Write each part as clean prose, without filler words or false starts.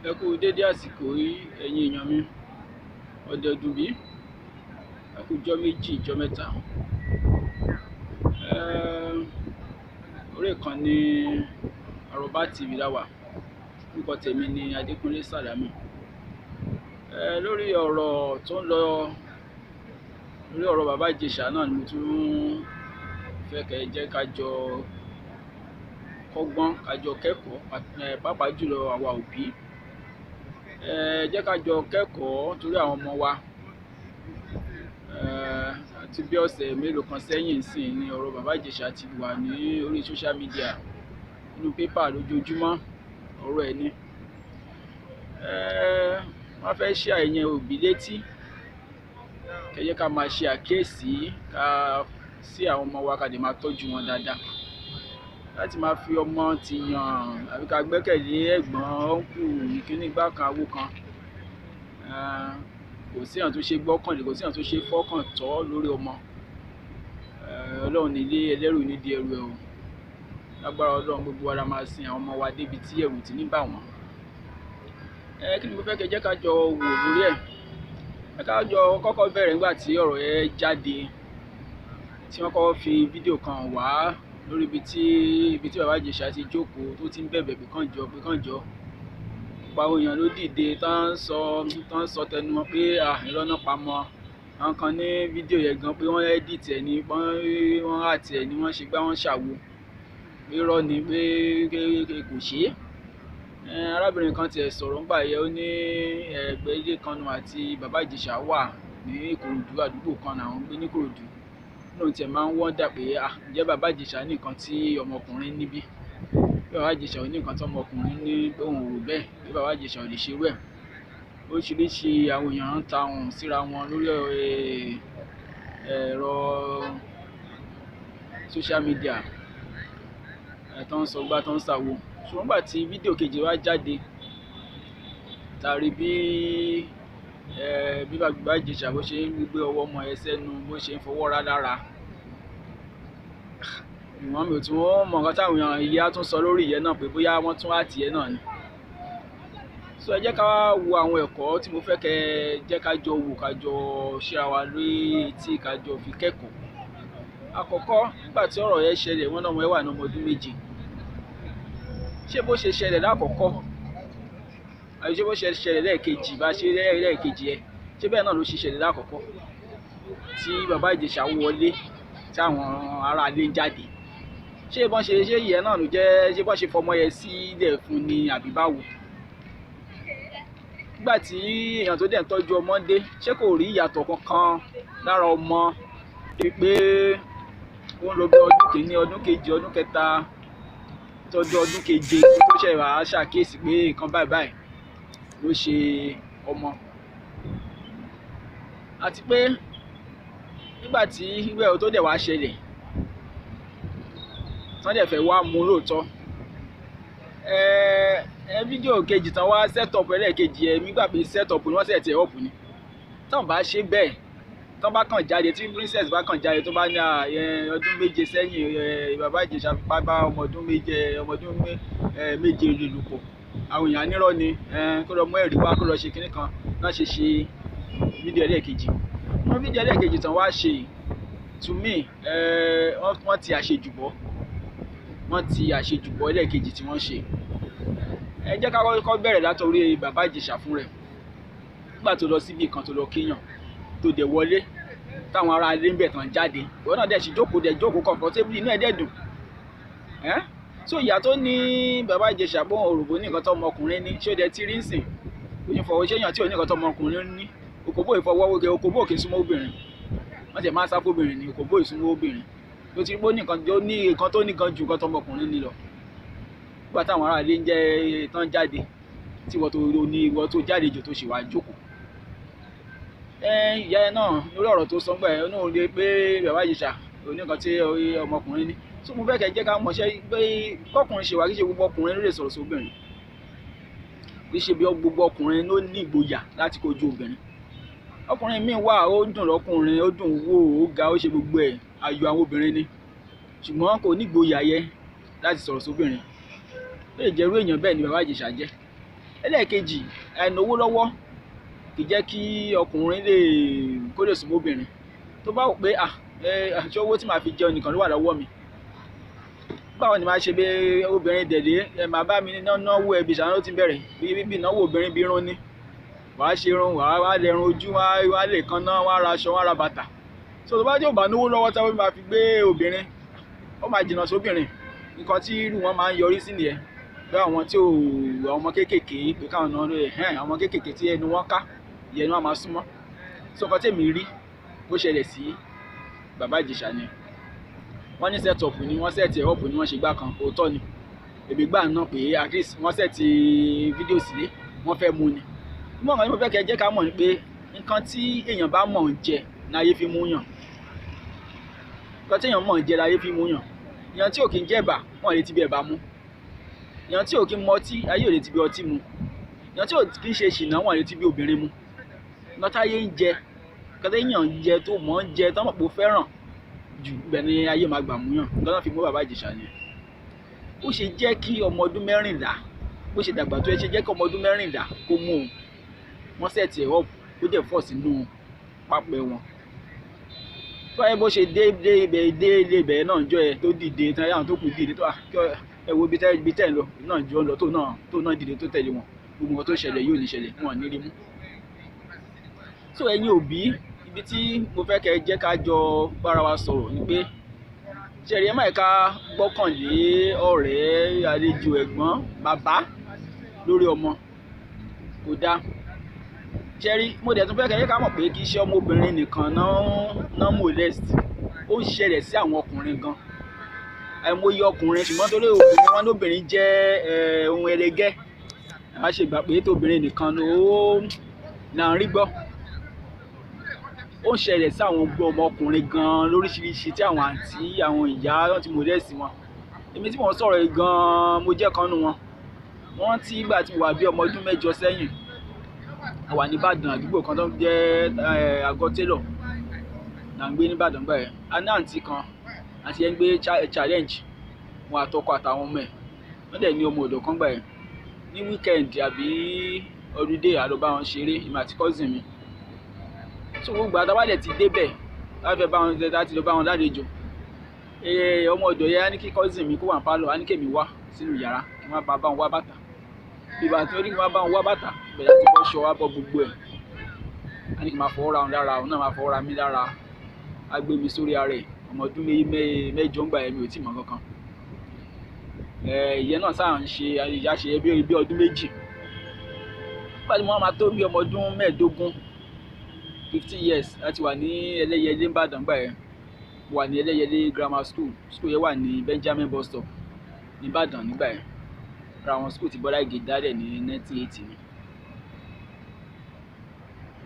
Ẹ kú dédé àsìkò yìí ẹ̀yin èèyàn mi, ọdẹ ọdún bí ẹ kú jọ́ méjì jọ́ mẹ́ta. Orí ìkànnì Àrọ́bá TV láwà, orúkọ tèmi ni Adékúnlé Sàlámì. Lórí ọ̀rọ̀ tó ń lọ lórí ọ̀rọ̀ bàbá Ìjẹ̀ṣà náà ni mo tún fẹ́ kẹ́ jẹ́ ká jọ kọ́gbọ́n, ká jọ kẹ́kọ̀ọ́, pàápàá jùlọ àwa òbí. Jẹ́ ká jọ kẹ́kọ̀ọ́ torí àwọn ọmọ wa. Àti bí ọ̀sẹ̀ mélòó kan sẹ́yìn sí ni ọ̀rọ̀ bàbá Ìjẹ̀ṣà ti wà ní orí social media, nínú pépà lójoojúmọ́, ọ̀rọ̀ ẹ̀ ni. Wọ́n fẹ́ ṣe àìyẹn òbí létí, kẹ́jẹ́ ká máa ṣe àkíyèsí sí àwọn ọmọ wa, ká lè máa tọ́jú wọn dáadáa. Láti máa fi ọmọ ti yàn àbí ká gbẹ́kẹ̀lé ẹ̀gbọ́n, ọ̀nkù, ìkíní gbá kan awó kan. Kò sí èèyàn tó ṣe gbọ́kànlé, kò sí èèyàn tó ṣe fọ́kàn tọ́ lórí ọmọ. Ọlọ́run nílé ẹlẹ́rù nídìí ẹrù ẹ̀ o. Lágbára Ọlọ́run gbogbo wa la máa sin àwọn ọmọ wa débi tí ẹ̀rù ti ní bà wọ́n. Kí ni mo fẹ́ kẹ́ jẹ́ ká jọ wò lórí ẹ̀? Ká jọ kọ́kọ́ bẹ̀rẹ̀ nígbà tí ọ̀rọ̀ yẹn jáde, tí wọ́n kọ́kọ́ fi fídíò kan wá lórí ibi tí bàbá Ìjẹ̀ṣà ti jókòó tó ti ń bẹ̀bẹ̀ pé kàn jọ. Ọ̀pọ̀ àwọn èèyàn ló dìde tán ń sọ tẹnu wọn pé irọ́ náà pamọ́. Àwọn kan ní fídíò yẹn gan pé wọ́n edit ẹ̀ ní, wọ́n àti ẹ̀ ní wọ́n ṣe gbá wọ́n ṣàwo. Irọ́ ni pé kò ṣe é. Arábìnrin kan tiẹ̀ sọ̀rọ̀ nígbà yẹn, ó ní ẹgbẹ́ ilé kan nù àti bàbá Ìjẹ̀ṣà wà ní Ìkòròdú, àdúgbò kan náà ń gbé ní Ìkòròdú. Lóun tiẹ̀ máa ń wọ́ndà pé ǹjẹ́ bàbá Ìjẹ̀ṣà ní nǹkan tí ọmọkùnrin níbí? Bí bàbá Ìjẹ̀ṣà ò ní nǹkan tí ọmọkùnrin ní, pé òun ò rò bẹ́ẹ̀, bí bàbá Ìjẹ̀ṣà ò lè ṣe rú ẹ̀. Oríṣiríṣi àwọn èèyàn ń ta ohùn síra wọn lórí ẹ̀rọ social media, tó ń sọ gbá tó ń ṣàwo. Ṣùgbọ́n nígbà tí fídíò kejì wá jáde, tàrí bí bàbá Ìjẹ̀ṣà bó ṣe ń gbé ọwọ́ ọmọ ẹ̀ sẹ́nu, bó ṣe ń fọwọ́ ra lára. Ìwọ̀n mi ò tún wọ́n mọ̀ nǹkan táwọn èèyàn yìí á tún sọ lórí ìyẹn náà, pé bóyá wọ́n tún àti ẹ̀ náà ni. So ẹ jẹ́ ká wo àwọn ẹ̀kọ́ tí mo fẹ́ kẹ́ jẹ́ ká jọ wò, ká jọ ṣíra wa lórí etí, ká jọ fi kẹ́kọ̀ọ́. Àkọ́kọ́, nígbà tí ọ̀rọ̀ yẹn ṣẹlẹ̀, wọ́n náà ọmọ ẹ̀ wà ní ọmọ ọdún méje. Ṣé bó ṣe ṣẹlẹ̀ lákọ̀ọ́kọ́ àbí ṣé bó ṣe ṣẹlẹ̀ lẹ́ẹ̀kejì, bá ṣe lẹ́ẹ̀kejì ẹ̀, ṣé bẹ́ẹ̀ náà ló ṣe ṣẹlẹ̀ lákọ̀ọ́kọ́ tí bàbá Ìjẹ̀ṣà wọlé tí àwọn ará ilé ń jáde? Ṣé ìyẹn náà ló jẹ́, ṣé bọ́n ṣe fọmọ yẹn sílẹ̀ fún ni àbí báwo? Nígbà tí èèyàn tó dẹ̀ ń tọ́jú ọmọ dé, ṣé kò rí ìyàtọ̀ kankan lára ọmọ? Pé ó ń lọ bí ọdún kìíní, ọdún kejì, ọdún kẹta, tọ́jú ọdún keje tó ṣe wá ṣàkíyèsí pé nǹkan báyìí ló ṣe ọmọ. Àti pé nígbà tí ìwé tó dẹ̀ wá ṣẹlẹ̀, tán dẹ̀ fẹ́ wá mú lóòótọ́, fídíò kejì tán wá set up ẹlẹ́ẹ̀kejì ẹ̀, nígbà pé set up ni wọ́n set ẹ̀ up ni. Tán bá ṣe bẹ́ẹ̀, tán bá kàn jáde, tí princess bá kàn jáde tó bá ní ọdún méje sẹ́yìn bàbá Ìjẹ̀ṣà fipá bá ọmọ ọdún méje lè lò pọ̀, àwọn èèyàn nírọ́ ni, kó lọ mú ẹ̀rí wá, kó lọ ṣe kinní kan, náà ṣe fídíò ẹlẹ́ẹ̀kejì. Wọ́n fídíò ẹlẹ́ẹ̀kejì tán wá ṣe, to me, wọ́n ti àṣejùbọ̀ ẹlẹ́ẹ̀kejì tí wọ́n ṣe. Ẹ jẹ́ ká kọ́kọ́ bẹ̀rẹ̀ látọrí bàbá Ìjẹ̀ṣà fún rẹ̀. Nígbà tó lọ síbi kan tó lọ kéèyàn, tó dẹ̀ wọlé, táwọn ará ilé ń bẹ̀ tán jáde, ìwọ náà dẹ̀ sì jókòó comfortably, inú ẹ̀ dẹ̀ dùn. So ìyá tó ní bàbá Ìjẹ̀ṣà bó òròbó ní nǹkan tó ọmọkùnrin ní, ṣé ó dẹ̀ ti rí ń sìn? Ó yín fọwọ́ ṣéyàn tí ò ní nǹkan tó ọmọkùnrin ní. Òkòbó ìfọwọ́wọ́gẹ, òkòbó kì í súnmọ́ obìnrin. Wọ́n tẹ̀ máa ń sá fóbìnrin ní, òkòbó ìsúnmọ́ obìnrin. Ló ti rí pé ó ní nǹkan tó ní gan ju nǹkan tó ọmọkùnrin ní lọ. Nígbà táwọn ará ilé ń jẹ́ tán jáde, tí ìwọ tó jáde jù tó ṣì wá jókòó. Ìyá ẹ náà lórí ọ̀rọ̀ tó sọ ń gbà ẹ̀, ó náà rí pé bàbá Ìjẹ̀ṣà ò ní nǹkan tí ọmọkùnrin ní. So mo fẹ́ kẹ́ jẹ́ ká mọ̀ṣẹ́ pé kọ́kùnrin ṣe wà, kí ṣe gbogbo ọkùnrin ló lè sọ̀rọ̀ sóbìnrin. Kì í ṣe bí gbogbo ọkùnrin ló ní ìgboyà láti kojú obìnrin. Ọkùnrin míì wà, ó dùn lọ́kùnrin, ó dùn wò, ó ga, ó ṣe gbogbo ẹ̀, ayọ̀ àwọn obìnrin ni. Ṣùgbọ́n kò ní ìgboyà yẹ láti sọ̀rọ̀ sóbìnrin. Ó lè jẹ́rú èèyàn bẹ́ẹ̀ ni bàbá Ìjẹ̀ṣà jẹ́. ẹlẹ́ẹ̀kejì àìnáwó lọ́wọ́ kì í jẹ́ kí ọkùnrin kó lè súnmọ́ obìnrin tó bá wò pé ṣé owó tí màá fi jẹun nìkan ló wà lọ́wọ́ mi, báwo ni màá ṣe bí obìnrin dẹ̀dẹ̀ màá bá mi náwó ẹbí ṣàánú ti bẹ̀rẹ̀ bí ìnáwó obìnrin bí irun ni, wàá ṣe irun wàá lẹ irun ojú wàá lè kanná wàá ra aṣọ wàá ra bàtà, so tó bá jẹ́ òbá náwó lọ́wọ́ táwọn máa fi gbé obìnrin ó máa jìnnà sóbìnrin, nǹkan tí irú wọn máa ń yọrí sí nìyẹn. Bí àwọn tí àwọn ọmọ kéékèèké pé káwọn náà lè àwọn ọmọ kéékèèké tí ẹnu wọn ká ìyẹn ni wọn máa súnmọ́. So nǹkan tèmi rí bó ṣẹlẹ̀ sí bàbá Ìjẹ̀ṣà ni wọ́n ní set up ni wọ́n set up ni wọ́n ṣe gbá kan, òótọ́ ni èmi gbà náà pé at least wọ́n set fídíò sílé wọ́n fẹ́ mú ni. Mo kàn ní mo fẹ́ kẹ́ jẹ́ ká mọ̀ ni pé nǹkan tí èèyàn bá mọ̀ ń jẹ láyé fi mú yàn, nǹkan tí èèyàn mọ̀ ń jẹ láyé fi mú yàn. Èèyàn tí ò kí ń jẹ ẹ̀bà wọn lè ti bí ẹ̀bà mú, èèyàn tí ò kí ń mu ọtí ayé ò lè ti bí ọtí mu, èèyàn tí ò kí ń ṣe ṣìnà wọn lè ti bí obìnrin mu. Nǹkan táyé ń jẹ nǹkan téèyàn ń jẹ tó mọ̀ ń jẹ tó mọ̀ pé ó fẹ́ràn jù ibẹ̀ ni ayé máa gbà mú yàn. Nǹkan náà fi mú bàbá Ìjẹ̀ṣà ni ó ṣe jẹ́ kí ọmọ ọdún 14 bó ṣe dàgbà tó ẹ ṣe jẹ́ kí ọmọ ọdún 14 kó mú un, wọ́n set ẹ̀ up ó dẹ̀ fọ́ sínú pápẹ́ wọn. tó ẹ bó ṣe dé ilé ibẹ̀ náà jọ ẹ tó dìde tán yàrá tó kù dìde tó ẹ wo ibi tẹ́ ẹ lọ náà jọ ń lọ tó náà dìde tó tẹ̀lé wọn, gbogbo nǹkan tó ṣẹlẹ̀ yóò ní ṣẹlẹ̀ wọn ní rí mú. So ẹ̀yin òbí ibi tí mo fẹ́ kẹ́ jẹ́ ká jọ bára wa sọ̀rọ̀ ni pé ṣẹ̀rí ẹ má ká gbọ́kànlé ọ̀rẹ́ àlejò ẹ̀gbọ́n bàbá lórí ọmọ kò dáa. Ṣẹ̀rí mo dẹ̀ tún fẹ́ kẹ́ ká mọ̀ pé kì í ṣe ọmọbìnrin nìkan náà molest, ó ń ṣẹlẹ̀ sí àwọn ọkùnrin gan. Àìmọye ọkùnrin ṣùgbọ́n torí obìnrin wọn lóbìnrin jẹ́ ohun ẹlẹgẹ́ a ṣe gbà pé tóbìnrin nìkan là ń rí gbọ́. Ó ń ṣẹlẹ̀ sí àwọn ọmọkùnrin gan lóríṣiríṣi tí àwọn àǹtí àwọn ìyá wọn ti molest wọn. Èmi tí mo sọ̀rọ̀ yìí gan mo jẹ́ kan nínú wọn. Wọ́n tí ìgbà tí mo wà bí ọmọ ọdún 8 sẹ́yìn a wà ní Ìbàdàn àdúgbò kan tó ń jẹ́ Àgọ́ Télọ̀ là ń gbé ní Ìbàdàn gbà yẹn. A ní àǹtí kan àti ẹ̀ ń gbé challenge wọn àtọkọ àtàwọn ọmọ ẹ̀, wọ́n dẹ̀ ní ọmọ ọ̀dọ̀ kan gbà yẹn. Ní weekend àbí holiday a lọ bá wọn ṣeré èmi àti cousin mi. So gbogbo àtàwọn àdẹ̀ ti débẹ̀ láti bá wọn láti lọ bá wọn lálejò. Ọmọ ọ̀dọ̀ yẹn á ní kí cousin mi kó wà ní pálọ̀, á ní kémi wá sínú yàrá kí wọ́n bá wọn wá bàtà. Ìgbà tí ó ní kí wọ́n bá wọn wá bàtà bẹ̀rẹ̀ láti bọ́ ṣọ wá bọ́ gbogbo ẹ̀. Á ní kí n máa fọwọ́ ra wọn lára, òun náà máa fọwọ́ ra mí lára, á gbé mi sórí ara ẹ̀. Ọmọ ọdún 8 ń gbà yẹn mi ò tí mọ̀ kankan. Ìyẹn náà sáà ń ṣe ìyá ṣe bí ọdún 2. Nígbà tí mo máa tó bí ọmọ ọdún 15 years láti wà ní Ẹlẹ́yẹlé Ìbàdàn gbà yẹn. Mo wà ní Ẹlẹ́yẹlé grammar school yẹn wà ní Benjamin bus stop ní Ìbàdàn nígbà yẹn. Ra àwọn school tí Bọ́lá Ìgè dálẹ̀ ní 1980 ni.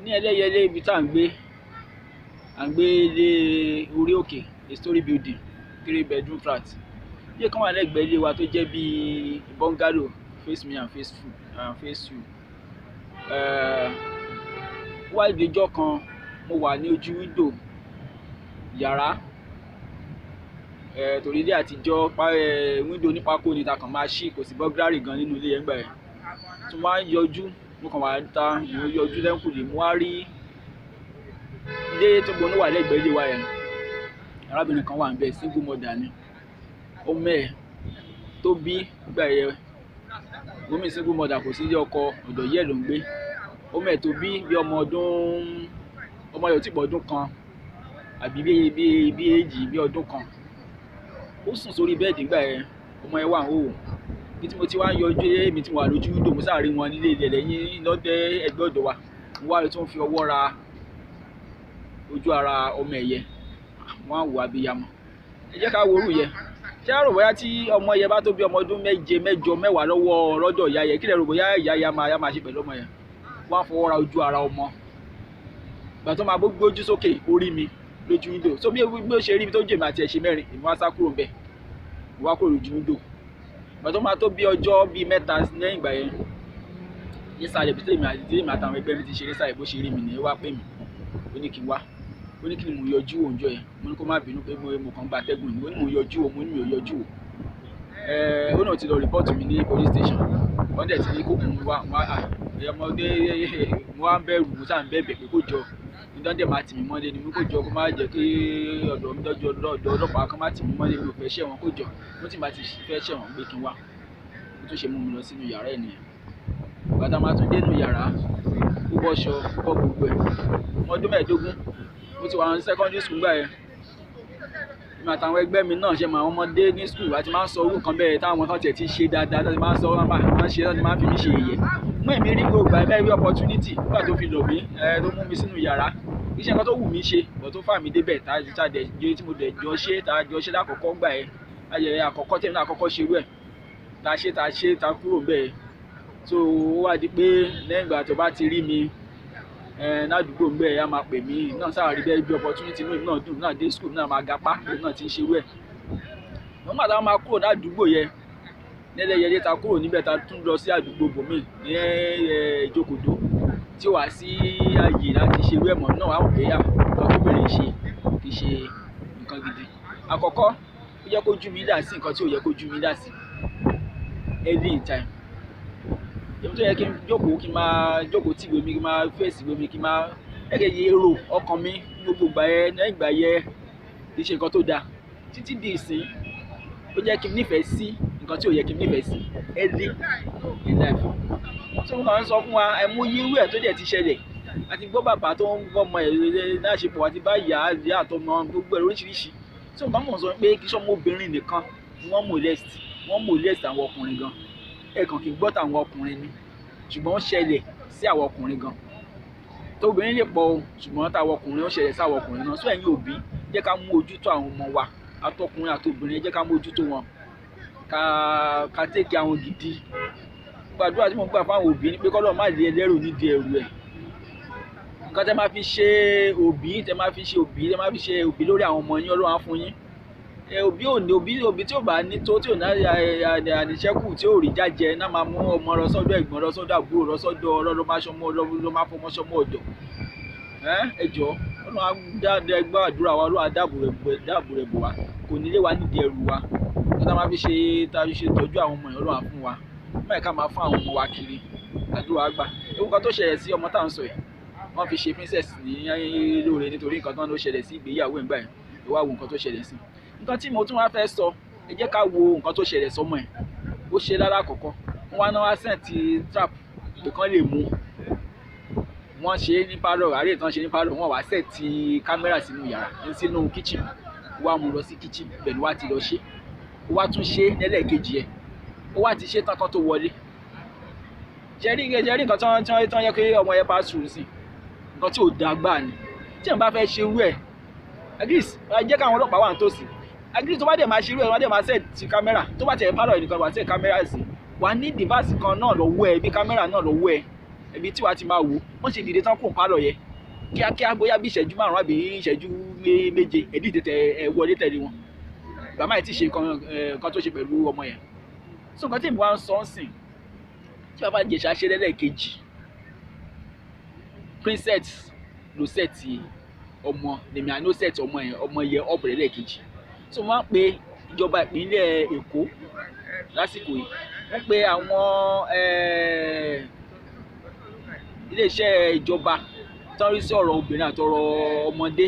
Ní Ẹlẹ́yẹlé ibi tá à ń gbé ilé orí òkè a story building 3 bedroom flat. Ilé kan wà lẹ́gbẹ̀ẹ́ ilé wa tó jẹ́ bí bungalow face me and face you. Wá ìdíjọ́ kan mo wà ní ojú window yàrá torí ilé àtijọ́ window nípákó ni ta kàn máa ṣí, kò sí burglary gan nínú ilé yẹn gbà yẹn. Tí wọ́n á yọjú mo kàn wá ta yọjú lẹ́kùnlé mo wá rí ilé tó gbóná wà lẹ́gbẹ̀ẹ́ ilé wa yẹn. Arábìnrin kan wà níbẹ̀ single mother ni, ọmọ ẹ̀ tó bí gbà yẹn gómìn single mother kò sí ilé ọkọ ọ̀dọ̀ yẹ̀ ló ń gbé. Ọmọ ẹ̀ tó bí ọmọ yóò tí pọ̀ ọdún kan àbí bí èjì bí ọdún kan. Ó sùn sórí bẹ́ẹ̀dì nígbà yẹn, ọmọ ẹ̀ wà ń hò. Bí tí mo ti wá yọjú èmi tí mo wà lójú window mo sáà rí wọn nílé ilẹ̀ lẹ́yìn lọ́dẹ ẹgbẹ́ ọ̀dọ̀ wa. Mo wá rí tí wọ́n fi ọwọ́ ra ojú ara ọmọ ẹ̀ yẹn, wọ́n á wò abiyamọ. Ẹ jẹ́ ká wo orú yẹn. Ṣé a rò bóyá tí ọmọ yẹn bá tó bí ọmọ ọdún 7, 10 lọ́dọ̀ ìyá yẹn kí lẹ rò bóyá ìyá yẹn máa ṣe pẹ̀lú ọmọ yẹn? Wọ́n á fọwọ́ ra ojú ara ọmọ. Ìgbà tó máa gbójú sókè orí mi lójú window. So bí ó ṣe rí mi tó jẹ́ mi àti ẹ̀ ṣe mẹ́rin èmi wá sá kúrò ńbẹ̀. Mo wá kúrò lójú window. Ìgbà tó máa tó bí ọjọ́ bí 3 lẹ́yìn ìgbà yẹn nísàlẹ̀ bí tèmi àtàwọn ẹgbẹ́ mi ti ṣeré sáré bó ṣe rí mi nìyẹn wá pè mí. Ó ní kí n wá. Ó ní kí ni mo yọjú òǹjọ yẹn. Mo ní kó má bínú pé mo kàn gba atẹ́gùn ni. Ó ní mo yọjú mo ní mi ò yọjú. Ó náà ti lọ report mi ní police station. wọ́n dẹ̀ ti ní kó mú wa ọmọdé wọn á bẹ̀rù mo sáà ń bẹ̀bẹ̀ pé kó jọ nítorí dẹ̀ máa tì mí mọ́lé ni mo kó jọ kó má jẹ́ kí ọ̀dọ̀ mi dọ́jọ́ ọ̀dọ̀ ọlọ́pàá kan má tì mí mọ́lé mi ò fẹ́ ṣẹ̀ wọ́n kó jọ mo ti bá ti fẹ́ ṣẹ̀ wọ́n gbé kí n wá mo tún ṣe mú mi lọ sínú yàrá ẹ̀ nìyẹn bàtà máa tún dénú yàrá ó bọ́ṣọ bọ́ gbogbo ẹ̀ ọdún 15 mo ti wà ní secondary school gbà yẹn èmi àtàwọn ẹgbẹ́ mi náà ṣe mọ àwọn ọmọdé ní school àti máa ń sọ orú kan bẹ́ẹ̀ táwọn kan tiẹ̀ ti ṣe dáadáa láti máa ń sọ máa ń ṣe láti máa ń fi mí ṣe yẹ̀yẹ́ mú èmi rí gbogbo àìbẹ́ rí opportunity nígbà tó fi lò mí tó mú mi sínú yàrá iṣẹ́ nǹkan tó wù mí ṣe bọ̀ tó fà mí débẹ̀ tá a dẹ̀ jẹ́ tí mo dẹ̀ jọ ṣe lákọ̀ọ́kọ́ gbà yẹn ayẹyẹ àkọ́kọ́ tẹ̀mí àkọ́kọ́ ṣerú ẹ̀ tá a kúrò bẹ́ẹ̀ so ó wá di pé lẹ́yìn ìgbà tó bá ti rí mi ládùúgbò ńbẹ ẹ máa pè mí náà sáà rí bẹ́ẹ̀ bí opportunity náà dùn náà dé school náà máa gapá òun náà ti ń ṣerú ẹ̀ wọ́n máa máa kúrò ládùúgbò yẹn lẹ́lẹ́yẹlé ta kúrò níbẹ̀ ta tún lọ sí àdúgbò bòmíì ní ìjókòdó tí ó wà sí ààyè láti ṣerú ẹ̀ mọ́ náà wà pé nǹkan tó bẹ̀rẹ̀ ṣe kì í ṣe nǹkan gidi àkọ́kọ́ ó yẹ kó jú mi dà sí nǹkan tí ò yẹ kó jú mi dà sí every time èmi tó yẹ kí n jókòó kí n máa jókòó tí ìwé mi kí n máa fèsì ìwé mi kí n máa ẹ̀kẹ́ yẹ èrò ọkàn mi gbogbo ìgbà yẹn lẹ́yìn ìgbà yẹn kì í ṣe nǹkan tó dáa títí di ìsìn ó jẹ́ kí n nífẹ̀ẹ́ sí nǹkan tí ò yẹ kí n nífẹ̀ẹ́ sí every in life tí wọ́n máa ń sọ fún wa ẹ̀mú yírú ẹ̀ tó dẹ̀ ti ṣẹlẹ̀ àti gbọ́ bàbá tó ń gbọ́ ọmọ ẹ̀ láṣepọ̀ àti bá ìyá àtọmọ gbogbo ẹ̀ oríṣiríṣi tí wọ́n bá mọ̀ sọ pé kí sọ́mọ obìnrin nìkan wọ́n molest àwọn ọkùnrin gan ẹ̀kan kì í gbọ́ tàwọn ọkùnrin ni ṣùgbọ́n ó ṣẹlẹ̀ sí àwọn ọkùnrin gan tó obìnrin lè pọ̀ o ṣùgbọ́n táwọn ọkùnrin ó ṣẹlẹ̀ sí àwọn ọkùnrin náà sọ ẹ̀yin òbí jẹ́ ká mú ojútó àwọn ọmọ wa àtọkùnrin àtobìnrin jẹ́ ká mú ojútó wọn ká tẹ́kì àwọn gidi gbàdúrà tí mo gbà fáwọn òbí ni pé kọ́lọ́ má lé ẹlẹ́rù nídìí ẹrù ẹ̀ nǹkan tẹ́ máa fi ṣe òbí lórí àwọn ọmọ yín Ọlọ́run á fún yín òbí tí ò bá ní tó tí ò ní àníṣẹ́kù tí ò rí jájẹ náà máa mú ọmọ lọ sọ́dọ̀ ẹ̀gbọ́n lọ sọ́dọ̀ àbúrò lọ sọ́dọ̀ ló máa fọmọ sọmọ ọ̀dọ̀ ẹ jọ̀ọ́ Ọlọ́run á dáadáa gbọ́ àdúrà wa Ọlọ́run á dáàbò rẹ̀ bò wá kò nílé wa nídìí ẹrù wa tá a máa fi ṣe tọ́jú àwọn ọmọ yẹn Ọlọ́run á fún wa báyìí ká máa fún àwọn ọmọ wa kiri àdúrà àgbà ewu kan tó ṣẹlẹ̀ sí ọmọ tá à ń sọ yìí wọ́n fi ṣe princess ní lóore nítorí nǹkan tó ń ṣẹlẹ̀ sí ìgbéyàwó ẹ̀ ń gbà yẹn ẹ wá wo nǹkan tó ṣẹlẹ̀ sí nǹkan tí mo tún wá fẹ́ sọ ẹ jẹ́ ká wo nǹkan tó ṣẹlẹ̀ sọmọ ẹ̀ ó ṣe lára àkọ́kọ́ wọ́n wá náà wá sẹ́ǹtì trap pé kán lè mú wọ́n ṣe ní pálọ̀ àárẹ̀ ìtàn ṣe ní pálọ̀ wọ́n wá sẹ́ǹtì kámẹ́rà sínú kitchen wá mú lọ sí kitchen pẹ̀lú wá ti lọ ṣe ó wá tún ṣe lẹ́lẹ́kejì ẹ̀ ó wá ti ṣe tán kan tó wọlé jẹ́rí nǹkan tán yẹ kí ọmọ yẹn pass through sí nǹkan tí ò dáa gbà ni tí ẹ̀ bá fẹ́ ṣe irú ẹ̀ agris jẹ́ káwọn ọlọ́pàá wà nítòsí agris tó bá dẹ̀ máa ṣe irú ẹ̀ wọ́n dẹ̀ máa set kámẹ́rà tó bá tẹ̀ pálọ̀ ẹnìkan wà set kámẹ́rà sí wà ní device kan náà lọ́wọ́ ẹ̀ bí kámẹ́rà náà lọ́wọ́ ẹ̀ ibi tí wàá ti máa wò wọ́n ṣe dìde tán kó pálọ̀ yẹ kíákíá bóyá bí ìṣẹ́jú 5 àbí ìṣẹ́jú 7 ẹ̀dí tètè wọlé tẹ̀lé wọn bàmá ẹ̀ ti ṣe nǹkan tó ṣe pẹ̀lú ọmọ yẹn so nǹkan tí mo wá ń sọ ń sìn tí bàbá Ìjẹ̀ṣà ṣe lẹ́lẹ́kejì princess ló sẹ́ẹ̀tì ọmọ lèmi àná sẹ́ẹ̀tì ọmọ yẹn ọ̀bẹ̀rẹ̀ lẹ́ẹ̀kejì so wọ́n á pe ìjọba ìpínlẹ̀ Èkó lásìkò yìí wọ́n pe àwọn iléeṣẹ́ ìjọba tó ń rí sí ọ̀rọ̀ obìnrin àtọ̀rọ̀ ọmọdé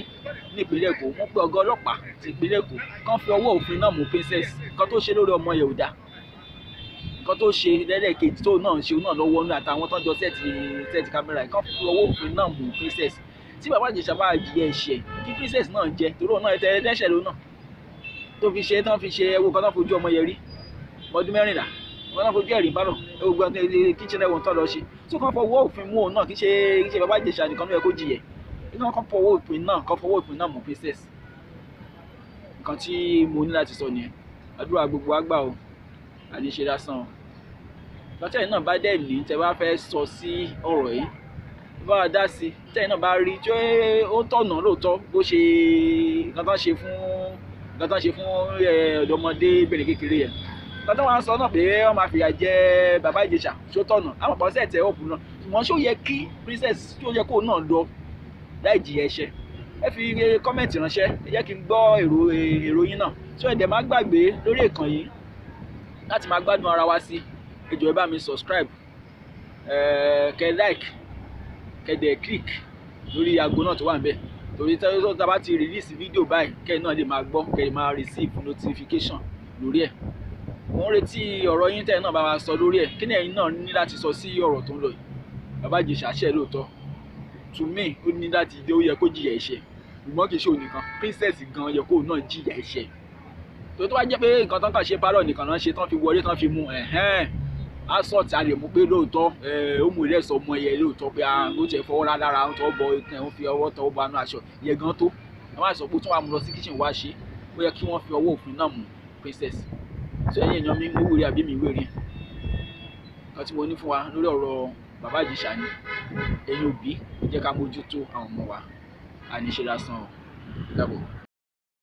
ní ìpínlẹ̀ Èkó wọ́n pe ọ̀gá ọlọ́pàá ti ìpínlẹ̀ Èkó kán fi ọwọ́ òfin náà mú princess nǹkan tó ṣe lórí ọmọ yẹn ò dáa nǹkan tó ṣe lẹ́lẹ́kejì tó náà ṣe náà lọ́wọ́ ní àtàwọn tó ń jọ sẹ́ẹ̀tì kámẹ́rà kán fi ọwọ́ òfin náà mú princess tí bàbá Ìjẹ̀ṣà bá jẹ ẹ̀ṣẹ̀ kí princess náà jẹ torí òun náà ẹ̀ṣẹ̀ ló náà tó fi ṣe tán fi ṣe ẹwọ kan náà fojú ọmọ yẹn rí ọdún 14 wọn náà fojú ẹ̀rí bálọ̀ ẹwọ gbọ́n kíchìn ẹwọ̀n tó lọ ṣe tó kàn fọwọ́ òfin mú òun náà kí ṣe bàbá Ìjẹ̀ṣà nìkan ló yẹ kó jìyẹ kàn fọwọ́ òfin náà mú princess nǹkan tí mo ní láti sọ nìyẹn àdúrà gbogbo àgbà o àdéṣe lásán o lọ́tẹ̀ náà bá dẹ̀ ní tẹ́ bá fẹ́ sọ sí ọ̀rọ̀ yìí bá a dá sí tẹ́yìn náà bá rí tí ó tọ̀nà lóòótọ́ bó ṣe nǹkan tán ṣe fún ọ̀dọ́mọdé bẹ̀rẹ̀ kékeré yẹn nǹkan tán wá ń sọ náà pé wọ́n máa fìyà jẹ bàbá Ìjẹ̀ṣà ṣó tọ̀nà àwọn ọ̀pọ̀ ọ̀sẹ̀ tẹ̀ ọ̀pù náà ṣùgbọ́n ṣó yẹ kí princess tí ó yẹ kó náà lọ láì jìyà ẹ̀ṣẹ̀ ẹ fi kọ́mẹ̀ntì ránṣẹ́ ẹ jẹ́ kí n gbọ́ èrò yín náà tí ó ẹ̀dẹ̀ má gbàgbé lórí ìkànnì yìí láti máa gbádùn ara wa sí ẹ jọ̀ọ́ ẹ bá mi subscribe, kẹ́ like, kẹ́ dẹ̀ click lórí aago náà tó wà níbẹ̀, torí tá a bá ti release fídíò báyìí kẹ́ náà lè máa gbọ́, kẹ́ máa receive notification lórí ẹ̀. Mo ń retí ọ̀rọ̀ yín tẹ́ náà bá wa sọ lórí ẹ̀. Kí ni ẹ̀yin náà ní láti sọ sí ọ̀rọ̀ tó ń lọ yìí? Bàbá Ìjẹ̀ṣà ṣẹ̀ lóòótọ́, to me ó ní láti dé, ó yẹ kó jìyà ẹ̀ṣẹ̀, ṣùgbọ́n kì í ṣe òun nìkan, princess gan yẹ kó náà jìyà ẹ̀ṣẹ̀. tó bá jẹ́ pé nǹkan tán kàn ṣe pálọ̀ nìkan náà ṣe tán fi wọlé tán fi mú assault a lè mú pé lóòótọ́ ó mú ilé ẹ̀sọ́ ọmọ ẹ̀yẹ lóòótọ́ pé ó tiẹ̀ fọwọ́ lára ó tọ́ bọ ó fi ọwọ́ tọwọ́ bọ anú aṣọ yẹ gan tó. ẹ má sọ pé tí wọ́n á mú lọ sí kitchen wá ṣe, ó yẹ kí wọ́n fi ọwọ́ òfin náà mú princess. sọ ẹ̀yin èèyàn mi, mo wèrè àbí mi wèrè? nǹkan tí mo ní fún wa lórí ọ̀rọ̀ Bàbá Ìjẹ̀ṣà ni, ẹ̀yin òbí ẹ jẹ́ ká mójútó àwọn ọmọ wa, àníṣe lásán o. Dàbọ̀.